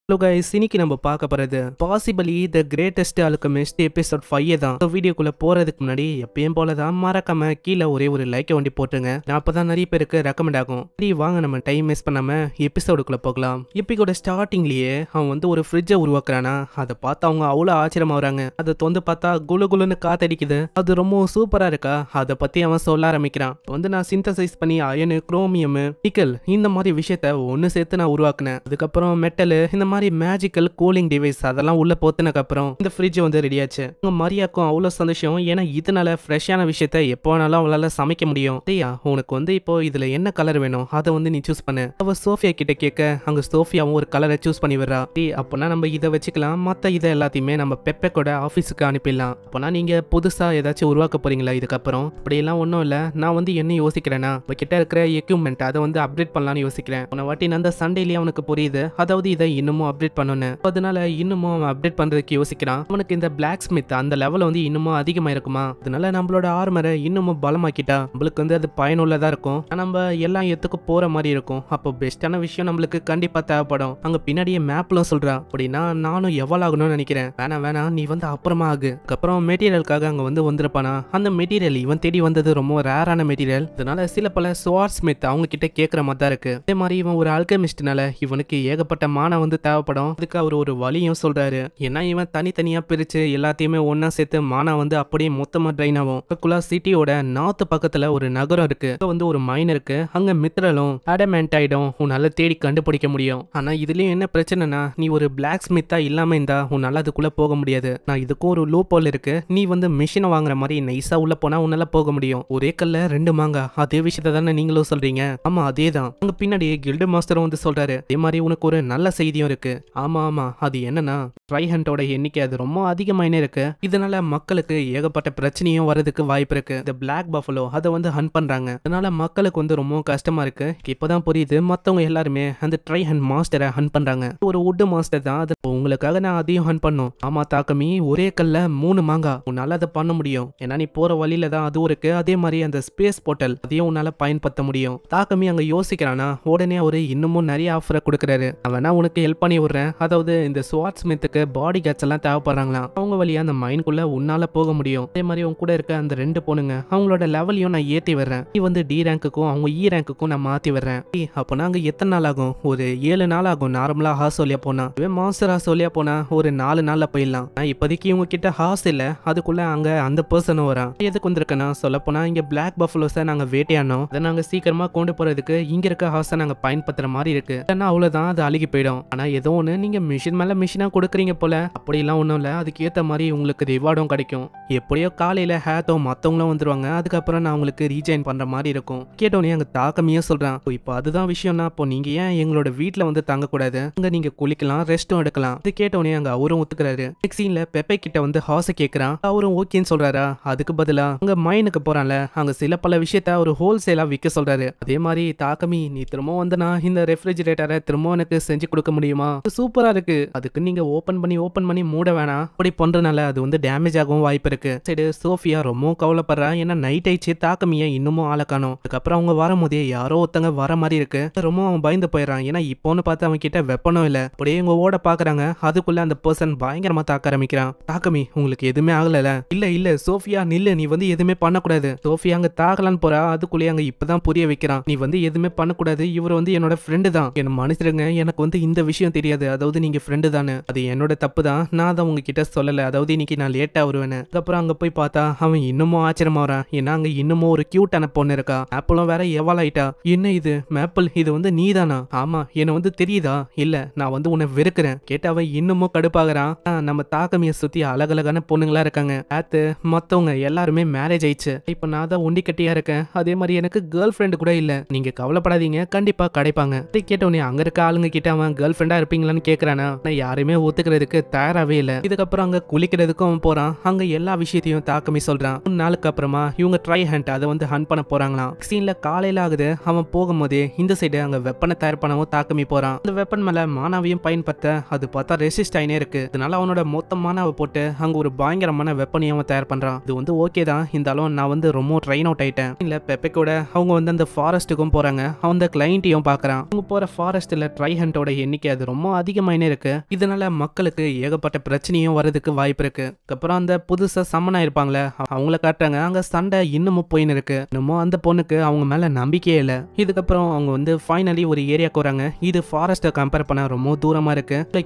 Hello guys, இன்னைக்கு நம்ம பார்க்க போறது possibly the greatest alchemist episode 5 தான். வீடியோக்குள்ள போறதுக்கு முன்னாடி எப்பயும் போல தான் மறக்காம கீழே ஒரே ஒரு லைக்கை வண்டி போட்டுருங்க. நான் அப்பதான் நிறைய பேருக்கு ரெக்கமெண்ட் ஆகும். சரி வாங்க நம்ம டைம் வேஸ்ட் பண்ணாம எபிசோடுக்குள்ள போகலாம். எப்பிக்கோட ஸ்டார்டிங்லயே அவன் வந்து ஒரு ஃப்ரிட்ஜை உருவாக்குறானா, அதை பார்த்து அவங்க அவ்வளோ ஆச்சரியமாகறாங்க. அதை தொந்து பார்த்தா குளு குளுன்னு காத்தடிக்குது. அது ரொம்ப சூப்பரா இருக்கா, அதை பத்தி அவன் சொல்ல ஆரம்பிக்கிறான். வந்து நான் சிந்தசைஸ் பண்ணி அயனு, குரோமியம், நிக்கல் இந்த மாதிரி விஷயத்த ஒன்னு சேர்த்து நான் உருவாக்குனேன். அதுக்கப்புறம் மெட்டல், இந்த மாதிரி மேஜிக்கல் கூலிங் டிவைஸ் அதெல்லாம் உள்ள போத்தினக்கு அப்புறம் இந்த ஃப்ரிட்ஜ் வந்து ரெடி ஆச்சு. உங்க மரியாக்கும் அவ்வளவு சந்தோஷம். ஏன்னா இதனால ஃப்ரெஷ்ஷான விஷயத்த எப்போ வேணாலும் அவளால சமைக்க முடியும். சரியா, உனக்கு வந்து இப்போ இதுல என்ன கலர் வேணும் அதை வந்து நீ சூஸ் பண்ணு. அவ சோஃபியா கிட்ட கேட்க அங்க சோஃபியாவும் ஒரு கலரை சூஸ் பண்ணி விடுறா. அப்பனா நம்ம இதை வச்சுக்கலாம், மத்த இதை எல்லாத்தையுமே நம்ம பெப்பெக்கோட ஆபீஸுக்கு அனுப்பிடலாம். அப்பனா நீங்க புதுசா ஏதாச்சும் உருவாக்க போறீங்களா இதுக்கப்புறம்? அப்படியெல்லாம் ஒன்றும் இல்லை. நான் வந்து என்ன யோசிக்கிறேன்னா, கிட்ட இருக்கிற எக்யூப்மெண்ட் அதை வந்து அப்டேட் பண்ணலாம்னு யோசிக்கிறேன். உன வாட்டி அந்த சண்டேலயே அவனுக்கு புரியுது, அதாவது இதை இன்னமும் அப்டேட் பண்ணணும். அதனால இன்னமும் அவன் அப்டேட் பண்றதுக்கு யோசிக்கிறான். அவனுக்கு இந்த பிளாக் ஸ்மித் அந்த லெவல் வந்து இன்னமும் அதிகமா இருக்குமா, அதனால நம்மளோட ஆர்மரை இன்னமும் பலமாக்கிட்டா நம்மளுக்கு வந்து அது பயனுள்ளதா இருக்கும். நம்ம எல்லா இடத்துக்கும் போற மாதிரி இருக்கும். அப்போ பெஸ்டான விஷயம் நம்மளுக்கு கண்டிப்பா தேவைப்படும். அங்க பின்னாடியே மேப்லாம் சொல்றா. அப்படின்னா நானும் எவ்வளவு ஆகணும்னு நினைக்கிறேன். வேணாம் நீ வந்து அப்புறமா ஆகு. அதுக்கப்புறம் மெட்டீரியலுக்காக அங்க வந்து வந்திருப்பானா. அந்த மெட்டீரியல் இவன் தேடி வந்தது ரொம்ப ரேரான மெட்டீரியல். அதனால சில பல ஸ்வார்ட் ஸ்மித் அவங்க கிட்ட கேட்கற மாதிரி தான் இருக்கு. அதே மாதிரி இவன் ஒரு அல்கெமிஸ்ட்னால இவனுக்கு ஏகப்பட்ட மானை வந்து தேவைப்படும். அதுக்கு அவர் ஒரு வழியும் சொல்றாரு. ஏன்னா இவன் தனித்தனியா பிரிச்சு எல்லாத்தையுமே ஒன்னா சேர்த்து மானா வந்து அப்படியே மொத்தமா ட்ரைன் ஆகும். சிட்டியோட நார்த் பக்கத்துல ஒரு நகரம் இருக்கு. வந்து ஒரு மைன் இருக்கு. அங்க மித்ரலும் அடமென்டைடும் உன்னால தேடி கண்டுபிடிக்க முடியும். ஆனா இதுலயும் என்ன பிரச்சனைனா, நீ ஒரு பிளாக் ஸ்மித்தா இல்லாம இருந்தா உன்னால அதுக்குள்ள போக முடியாது. நான் இதுக்கும் ஒரு லூப் ஹோல் இருக்கு. நீ வந்து மிஷினை வாங்குற மாதிரி நைஸா உள்ள போனா உன்னால போக முடியும். ஒரே கல்ல ரெண்டு மாங்கா, அதே விஷயத்த தானே நீங்களும் சொல்றீங்க? ஆமா அதேதான். அங்க பின்னாடி கில்டு மாஸ்டரும் வந்து சொல்றாரு. அதே மாதிரி உனக்கு ஒரு நல்ல செய்தியும் இருக்கு. ஆமா அது என்னன்னா, ட்ரைஹண்டோட எண்ணிக்கை அது ரொம்ப அதிகமாயினே இருக்கு. இதனால மக்களுக்கு ஏகப்பட்ட பிரச்சனையும் வரதுக்கு வாய்ப்பு இருக்கு. இந்த பிளாக் பஃபலோ அதை வந்து ஹண்ட் பண்றாங்க. அதனால மக்களுக்கு வந்து ரொம்ப கஷ்டமா இருக்கு. இப்பதான் புரியுது, மத்தவங்க எல்லாருமே அந்த ட்ரைஹண்ட் மாஸ்டரை ஹண்ட் பண்றாங்க. ஒரு வுட் மாஸ்டர் தான் அது. உங்களுக்காக நான் அதையும் ஹண்ட் பண்ணும். ஆமா தாக்கமி, ஒரே கல்ல 3 மாங்கா, உன்னால அதை பண்ண முடியும். ஏன்னா நீ போற வழியில தான் அதுவும் இருக்கு. அதே மாதிரி அந்த ஸ்பேஸ் போர்ட்டல் அதையும் உன்னால பயன்படுத்த முடியும். தாக்கமி அங்க யோசிக்கிறானா, உடனே அவரு இன்னமும் நிறைய ஆஃபரை கொடுக்கறாரு. அவனா உனக்கு ஹெல்ப் பண்ணி விடுறேன். அதாவது இந்த ஸ்வார்ட் ஸ்மித்துக்கு பாடி கார்ட்ஸ் எல்லாம் தேவைப்படுறாங்களாம். அவங்க வழியா அந்த மைன்குள்ள உன்னால போக முடியும். அதே மாதிரி உன் கூட இருக்க அந்த 2 பொண்ணுங்க அவங்களோட லெவலையும் நான் ஏத்தி வர்றேன். நீ வந்து டி ரேங்குக்கும் அவங்க இ ரேங்குக்கும் நான் மாத்தி வர்றேன். அப்போ நாங்க எத்தனை நாள் ஆகும்? ஒரு 7 நாள் ஆகும். நார்மலா ஹாஸ் சொல்லியா போனா, மாஸ்டர் ஹாஸ் சொல்லியா போனா ஒரு 4 நாள்ல போயிடலாம். இப்போதைக்கு இவங்க கிட்ட ஹாஸ் இல்ல. அதுக்குள்ள அங்க அந்த பர்சனும் வரான். எதுக்கு வந்திருக்கேன்னா, சொல்ல போனா இங்க பிளாக் பஃபலோஸை நாங்க வேட்டையானோம். அதை நாங்க சீக்கிரமா கொண்டு போறதுக்கு இங்க இருக்க ஹாஸை நாங்க பயன்படுத்துற மாதிரி இருக்கு. அவ்வளவுதான், அது அழுகி போயிடும். ஆனா ஏதோ ஒண்ணு, நீங்க மிஷின் மேல மிஷினா கொடுக்குறீங்க போல. அப்படிலாம் ஒண்ணும் இல்ல, அதுக்கு ஏத்த மாதிரி உங்களுக்கு ரிவார்டும் கிடைக்கும். எப்படியோ காலையில ஹேத்தோ மத்தவங்களும் வந்துருவாங்க. அதுக்கப்புறம் நான் உங்களுக்கு ரீஜாயின் பண்ற மாதிரி இருக்கும். கேட்டோன்னே அங்க தாக்கமையே சொல்றான். இப்போ அதுதான் விஷயம்னா, இப்போ நீங்க ஏன் எங்களோட வீட்டுல வந்து தங்க கூடாது? அங்க நீங்க குளிக்கலாம், ரெஸ்டும் எடுக்கலாம். இது கேட்டோன்னே அங்க அவரும் ஒத்துக்கிறாரு. நெக்ஸ்ட் சீன்ல பெப்பே கிட்ட வந்து ஹாஸ கேக்குறான். அவரும் ஓகேன்னு சொல்றாரா. அதுக்கு பதிலா அங்க மைனுக்கு போறான்ல, அங்க சில பல விஷயத்த ஒரு ஹோல்சேலா விற்க சொல்றாரு. அதே மாதிரி தாக்கமி, நீ திரும்ப வந்தனா இந்த ரெஃப்ரிஜிரேட்டரை திரும்ப எனக்கு செஞ்சு கொடுக்க முடியுமா? சூப்பரா இருக்கு. அதுக்கு நீங்க ஓபன் பண்ணி மூட வேணாம். அப்படி பண்றதுனால அது வந்து டேமேஜ் ஆகவும் வாய்ப்பு இருக்கு. சரி, சோஃபியா ரொம்ப கவலைப்படுறா. ஏன்னா நைட் ஆயிடுச்சு, தாக்கமிய இன்னமும் ஆள காணோம். அதுக்கப்புறம் அவங்க வரும்போதே யாரோ ஒருத்தங்க வர மாதிரி இருக்கு. ரொம்ப அவன் பயந்து போயிடறான். ஏன்னா இப்போன்னு பார்த்து அவன் கிட்ட வெப்பனும் இல்ல. அப்படியே இவங்க ஓட பாக்குறாங்க. அதுக்குள்ள அந்த பர்சன் பயங்கரமா தாக்க ஆரம்பிக்கிறான். தாக்கமி, உங்களுக்கு எதுவுமே ஆகல? இல்ல சோஃபியா நில்லு, நீ வந்து எதுவுமே பண்ணக்கூடாது. சோஃபியா அங்க தாக்கலான்னு போறா. அதுக்குள்ளேயே அங்க இப்பதான் புரிய வைக்கிறான். நீ வந்து எதுவுமே பண்ணக்கூடாது. இவர் வந்து என்னோட ஃப்ரெண்டு தான். என்ன மன்னிச்சிருங்க, எனக்கு வந்து இந்த விஷயம் தெரியாது. அதாவது நீங்க ஃப்ரெண்டு தானே, அது என்னோட தப்பு தான். நான் தான் உங்ககிட்ட சொல்லல. அதாவது இன்னைக்கு நான் லேட்டா வருவேன்னு. அதுக்கப்புறம் அங்க போய் பார்த்தா அவன் இன்னமும் ஆச்சரியமா வரான். ஏன்னா அங்க இன்னமும் ஒரு கியூட்டான பொண்ணு இருக்கா. ஆப்பிளும் வேற எவ்வளவு ஆயிட்டா. என்ன இது மேப்பிள், இது வந்து நீதானா? ஆமா, என்ன வந்து தெரியுதா? இல்ல, நான் வந்து உன்னை வெறுக்கிறேன். கேட்ட அவன் இன்னமும் கடுப்பாகிறான். நம்ம தாக்கமிய சுத்தி அழகழகான பொண்ணுங்களா இருக்காங்க. ஆத்து மத்தவங்க எல்லாருமே மேரேஜ் ஆயிடுச்சு. இப்ப நான் தான் ஒண்டி கட்டியா இருக்கேன். அதே மாதிரி எனக்கு கேர்ள் ஃப்ரெண்டு கூட இல்ல. நீங்க கவலைப்படாதீங்க, கண்டிப்பா கிடைப்பாங்க. அதை கேட்டவனே அங்க இருக்க ஆளுங்க கிட்ட அவன் கேர்ள் ஃப்ரெண்டா இருப்பீங்களான்னு கேக்குறானா. யாருமே ஒத்துக்கிறதுக்கு தயாராவே இல்ல. இதுக்கப்புறம் அங்க குளிக்கிறதுக்கும் அவன் போறான். அங்க எல்லா விஷயத்தையும் தாக்கமி சொல்றான். 3 நாளுக்கு அப்புறமா இவங்க ட்ரை ஹண்ட் அதை வந்து ஹண்ட் பண்ண போறாங்களாம். சீன்ல காலையில ஆகுது. அவன் போகும்போதே இந்த சைடு அங்க வெப்பனை தயார் பண்ணவும் தாக்கமி போறான். அந்த வெப்பன் மேல மானாவையும் பயன்படுத்த அது பார்த்தா ரெசிஸ்ட் ஆயினே இருக்கு. அதனால அவனோட மொத்த மானாவை போட்டு அங்க ஒரு பயங்கரமான வெப்பனையும் அவன் தயார் பண்றான். இது வந்து ஓகே தான், இருந்தாலும் நான் வந்து ரொம்ப ட்ரைன் அவுட் ஆயிட்டேன். இல்ல பெப்பெக்கோட அவங்க வந்து அந்த ஃபாரஸ்ட்டுக்கும் போறாங்க. அவன் அந்த கிளைண்ட்டையும் பாக்குறான். அவங்க போற ஃபாரஸ்ட்ல ட்ரை ஹண்டோட எண்ணிக்கை அது ரொம்ப ரொம்ப அதிகமாயினே இருக்கு. இதனால மக்களுக்கு ஏகப்பட்ட பிரச்சனையும் வரதுக்கு வாய்ப்பு இருக்கு. அப்புறம் அந்த புதுசா சம்மன் ஆயிருப்பாங்களே அவங்கள காட்டுறாங்க. அங்க சண்டை இன்னமும் போயின்னு இருக்கு. இன்னமும் அந்த பொண்ணுக்கு அவங்க மேல நம்பிக்கையே இல்ல. இதுக்கப்புறம் அவங்க வந்து ஃபைனலி ஒரு ஏரியாக்கு வராங்க. இது ஃபாரஸ்ட்டை கம்பேர் பண்ண ரொம்ப தூரமா இருக்கு.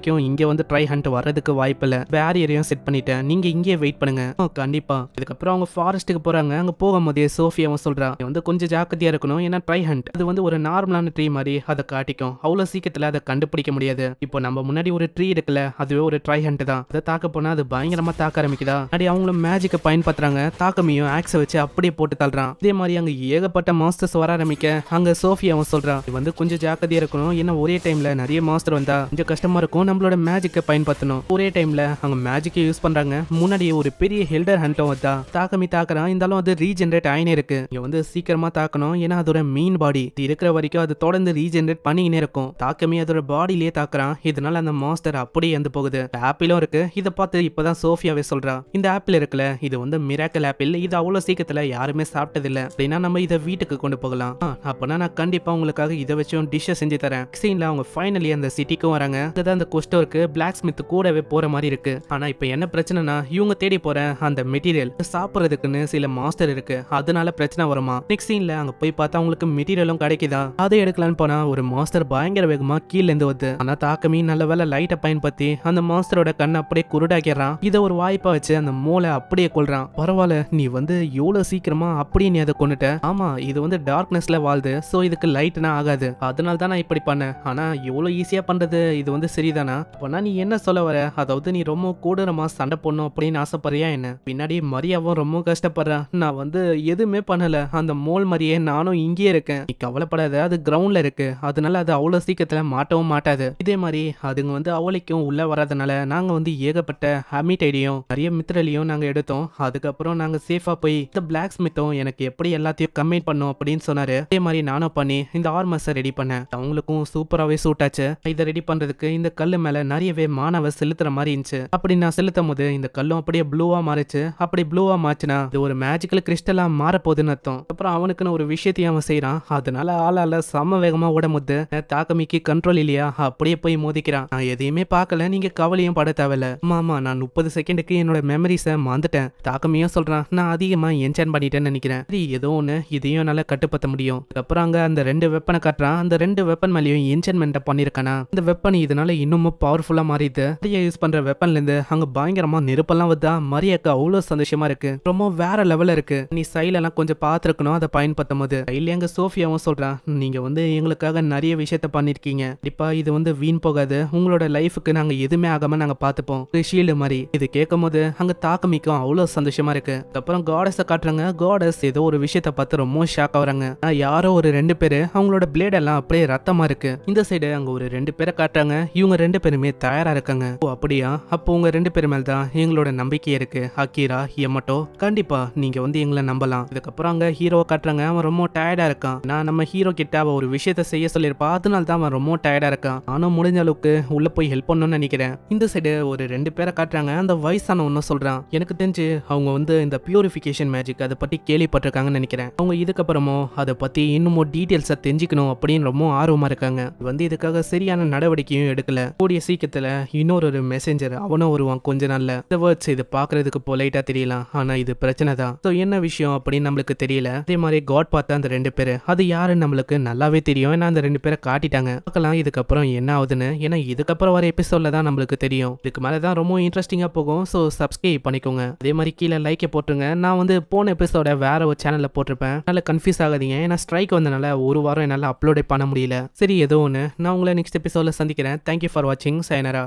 இங்க வந்து ட்ரை ஹண்ட் வரதுக்கு வாய்ப்பு இல்ல. பேரியரையும் செட் பண்ணிட்டேன், நீங்க இங்கே வெயிட் பண்ணுங்க. கண்டிப்பா. இதுக்கப்புறம் அவங்க ஃபாரஸ்ட்டுக்கு போறாங்க. அங்க போகும்போதே சோஃபியாவும் சொல்றா வந்து கொஞ்சம் ஜாக்கிரதையா இருக்கணும். ஏன்னா ட்ரை ஹண்ட் அது வந்து ஒரு நார்மலான ட்ரீ மாதிரி அதை காட்டிக்கும். அவ்வளவு சீக்கிரத்துல அதை கண்டுபிடிக்க முடியாது. இப்போ நம்ம முன்னாடி ஒரு ட்ரீ இருக்குல்ல, அதுவே ஒரு ட்ரை ஹண்ட் தான். அதை தாக்க போனா அது பயங்கரமா தாக்க ஆரம்பிக்குதா. அப்படி அவங்களும் மேஜிக்கை பயன்படுத்துறாங்க. தாக்கமையும் ஆக்ஸை வச்சு அப்படியே போட்டு தள்ளுறான். இதே மாதிரி அங்க ஏகப்பட்ட மாஸ்டர்ஸ் வர ஆரம்பிக்க அங்க சோஃபியாவும் சொல்றா வந்து கொஞ்சம் ஜாக்கிரதையா இருக்கணும். ஏன்னா ஒரே டைம்ல நிறைய மாஸ்டர் வந்தா கொஞ்சம் கஷ்டமா இருக்கும். நம்மளோட மேஜிக்கை பயன்படுத்தணும். ஒரே டைம்ல அவங்க மேஜிக்கை யூஸ் பண்றாங்க. முன்னாடி ஒரு பெரிய ஹெல்டர் ஹண்ட்டும் வந்தா தாக்கமி தாக்குறான். இருந்தாலும் அது ரீஜெனரேட் ஆயினே இருக்கு. இங்க வந்து சீக்கிரமா தாக்கணும். ஏன்னா அதோட மீன் பாடி இருக்கிற வரைக்கும் அது தொடர்ந்து ரீஜெனரேட் பண்ணிக்கினே இருக்கும். தாக்கமி அதோட பாடியிலேயே தாக்குறான். இதனால அந்த மாஸ்டர் அப்படியே வந்து போகுது. ஆப்பிளும் இருக்கு. இதை பார்த்து இப்பதான் சோஃபியாவே சொல்றா இந்த ஆப்பிள் இருக்குல்ல, இது வந்து மிராக்கல் ஆப்பிள். இது அவ்வளவு சீக்கிரத்துல யாருமே சாப்பிட்டது இல்ல. அப்படின்னா நம்ம இதை வீட்டுக்கு கொண்டு போகலாம். அப்பனா நான் கண்டிப்பா உங்களுக்காக இதை வச்சும் டிஷ்ஷை செஞ்சு தரேன். சீன்ல அவங்க ஃபைனலி அந்த சிட்டிக்கும் வராங்க. அந்த கொஸ்டோருக்கு பிளாக் ஸ்மித் கூடவே போற மாதிரி இருக்கு. ஆனா இப்ப என்ன பிரச்சனைனா இவங்க தேடி போற அந்த மெட்டீரியல் சாப்பிடுறதுக்குன்னு சில மாஸ்டர் இருக்கு. அதனால பிரச்சனை வருமா. நெக்ஸ்ட் சீன்ல அங்க போய் பார்த்தா அவங்களுக்கு மெட்டீரியலும் கிடைக்குதா. அதை எடுக்கலான்னு போனா ஒரு மாஸ்டர் பயங்கர வேகமா கீழ இருந்து வருது. ஆனா தாக்கமி நல்ல வேலை லைட்டை பயன்படுத்தி அந்த மாஸ்டரோட கண்ணை அப்படியே குருடாக்கிறான். இதை ஒரு வாய்ப்பா வச்சு அந்த மூளை அப்படியே கொள்றான். பரவாயில்ல, நீ வந்து எவ்வளவு சீக்கிரமா அப்படியே நீ அதை கொண்டுட்ட. ஆமா, இது வந்து டார்க்னஸ்ல வாழ்து. சோ இதுக்கு லைட்னா ஆகாது. அதனால தான் நான் இப்படி பண்ணேன். ஆனா எவ்வளவு ஈஸியா பண்றது இது வந்து சரிதானா? அப்பனா நீ என்ன சொல்ல வர? அதாவது நீ ரொம்ப கூடுறமா சண்டை போடணும் அப்படின்னு ஆசைப்படுறியா என்ன? பின்னாடி மரியாவும் ரொம்ப கஷ்டப்படுறா. நான் வந்து எதுவுமே பண்ணல. அந்த மோல் மாதிரியே நானும் இங்கே இருக்கேன். நீ கவலைப்படாத, அது கிரவுண்ட்ல இருக்கு. அதனால அது அவ்வளவு சீக்கிரத்துல மாட்டவும் மாட்டாது. இதே மாதிரி அதுங்க வந்து அவளைக்கும் உள்ள வராதனால நாங்க வந்து ஏகப்பட்ட ஹமிடைடையும் நிறைய மித்ரலையும் நாங்க எடுத்தோம். அதுக்கப்புறம் நாங்க சேஃபா போய் இந்த பிளாக் ஸ்மித்தும் எனக்கு எப்படி எல்லாத்தையும் கம்பைன் பண்ணும் அப்படின்னு சொன்னாரு. அதே மாதிரி நானும் பண்ணி இந்த ஆர்மஸை ரெடி பண்ணேன். அவங்களுக்கும் சூப்பராகவே சூட் ஆச்சு. இதை ரெடி பண்றதுக்கு இந்த கல்லு மேல நிறையவே மாணவ செலுத்துற மாதிரி இருந்துச்சு. அப்படி நான் செலுத்தும் போது இந்த கல்லும் அப்படியே ப்ளூவா மாறிச்சு. அப்படி ப்ளூவா மாச்சுனா இது ஒரு மேஜிக்கல் கிறிஸ்டலா மாற போகுதுன்னு அர்த்தம். அப்புறம் அவனுக்குன்னு ஒரு விஷயத்தையும் அவன் செய்யறான். அதனால ஆளால சம வேகமா ஓட முது. தாக்கமிக்கு கண்ட்ரோல் இல்லையா, அப்படியே போய் மோதிக்கிறான். நான் எதையுமே பார்க்கல, நீங்க கவலையும் பட தேவையில்ல. மாமா, நான் 30 செகண்டுக்கு என்னோட மெமரிஸை மறந்துட்டேன். தாக்கமியும் சொல்றான் நான் அதிகமா என்ஜாய் பண்ணிட்டேன்னு நினைக்கிறேன். சரி, ஏதோ ஒண்ணு இதையும் நல்லா கட்டுப்படுத்த முடியும். அதுக்கப்புறம் அங்க அந்த 2 வெப்பனை காட்டுறான். அந்த 2 வெப்பன் மேலேயும் என்ஜாய்மெண்ட் பண்ணிருக்கானா. இந்த வெப்பன் இதனால இன்னமும் பவர்ஃபுல்லா மாறிது. மரியா யூஸ் பண்ற வெப்பன்ல இருந்து அங்க பயங்கரமா நெருப்பெல்லாம் வருதா. மரியாக்கு அவ்வளவு சந்தோஷமா இருக்கு. ரொம்ப வேற லெவல்ல இருக்கு. நீ சைலெல்லாம் கொஞ்சம் பாத்துருக்கணும் அதை பயன்படுத்தும் போது. கையில அங்க சோஃபியாவும் சொல்றான் நீங்க வந்து எங்களுக்காக நிறைய விஷயத்த பண்ணிருக்கீங்க. கண்டிப்பா இது வந்து வீண் போகாது. உங்களோட லைஃபுக்கு நாங்க எதுவுமே ஆகாம நாங்க பாத்துப்போம். ஷீல்டு மாதிரி. இது கேட்கும் போது அங்க தாக்கமிக்கும் அவ்வளவு சந்தோஷமா இருக்கு. அப்புறம் காடஸ காட்டுறாங்க. காடஸ் ஏதோ ஒரு விஷயத்த பார்த்து ரொம்ப ஷாக் ஆகுறாங்க. யாரோ ஒரு 2 பேரு அவங்களோட பிளேட் எல்லாம் அப்படியே ரத்தமா இருக்கு. இந்த சைடு அங்க ஒரு 2 பேரை காட்டுறாங்க. இவங்க 2 பேருமே தயாரா இருக்காங்க. ஓ அப்படியா, அப்போ உங்க 2 பேர் மேல தான் எங்களோட நம்பிக்கை இருக்கு. அக்கீரா, யமட்டோ, கண்டிப்பா நீங்க வந்து எங்களை நம்பலாம். இதுக்கப்புறம் அங்க ஹீரோவை காட்டுறாங்க. அவன் ரொம்ப டயர்டா இருக்கான். நான் நம்ம ஹீரோ கிட்ட அவ ஒரு விஷயத்த செய்ய சொல்லியிருப்பா. அதனால தான் அவன் ரொம்ப டயர்டா இருக்கான். நானும் முடிஞ்ச அளவுக்கு உள்ள போய் ஹெல்ப் பண்ணணும்னு நினைக்கிறேன். இந்த சைடு ஒரு 2 பேரை காட்டுறாங்க. அந்த வயசான ஒன்னும் சொல்றான் எனக்கு தெரிஞ்சு அவங்க வந்து இந்த பியூரிஃபிகேஷன் மேஜிக் அதை பத்தி கேள்விப்பட்டிருக்காங்கன்னு நினைக்கிறேன். அவங்க இதுக்கப்புறமும் அதை பத்தி இன்னும் டீட்டெயில்ஸை தெரிஞ்சுக்கணும் அப்படின்னு ரொம்ப ஆர்வமா இருக்காங்க. வந்து இதுக்காக சரியான நடவடிக்கையும் எடுக்கல. கூடிய சீக்கிரத்துல இன்னொரு மெசேஞ்சர் அவனும் வருவான் கொஞ்ச நாள்ல. இந்த வேர்ட்ஸ் இது பாக்குறதுக்கு பொலைட்டா தெரியலாம், ஆனா இது பிரச்சனை தான். சோ என்ன விஷயம் அப்படின்னு நம்மளுக்கு தெரியல. அதே மாதிரி காட் பார்த்த அந்த 2 பேரு அது யாருன்னு நம்மளுக்கு நல்லாவே தெரியும். ஏன்னா அந்த 2 பேரை காட்டிட்டாங்க. பார்க்கலாம் இதுக்கப்புறம் என்ன ஆகுதுன்னு. ஏன்னா இதுக்கப்புறம் வர எபிசோட்ல தான் நம்மளுக்கு தெரியும். இதுக்கு மேலதான் ரொம்ப இன்ட்ரெஸ்டிங்கா போகும். சோ சப்ஸ்கிரைப் பண்ணிக்கோங்க. அதே மாதிரி கீழே லைக்கை போட்டுருங்க. நான் வந்து போன எபிசோட வேற ஒரு சேனல்ல போட்டிருப்பேன். அதனால கன்ஃபியூஸ் ஆகாதீங்க. ஏன்னா ஸ்ட்ரைக் வந்தனால ஒரு வாரம் என்னால அப்லோடே பண்ண முடியல. சரி, ஏதோ ஒன்று. நான் உங்களை நெக்ஸ்ட் எபிசோட்ல சந்திக்கிறேன். தேங்க்யூ ஃபார் வாட்சிங். சயனரா.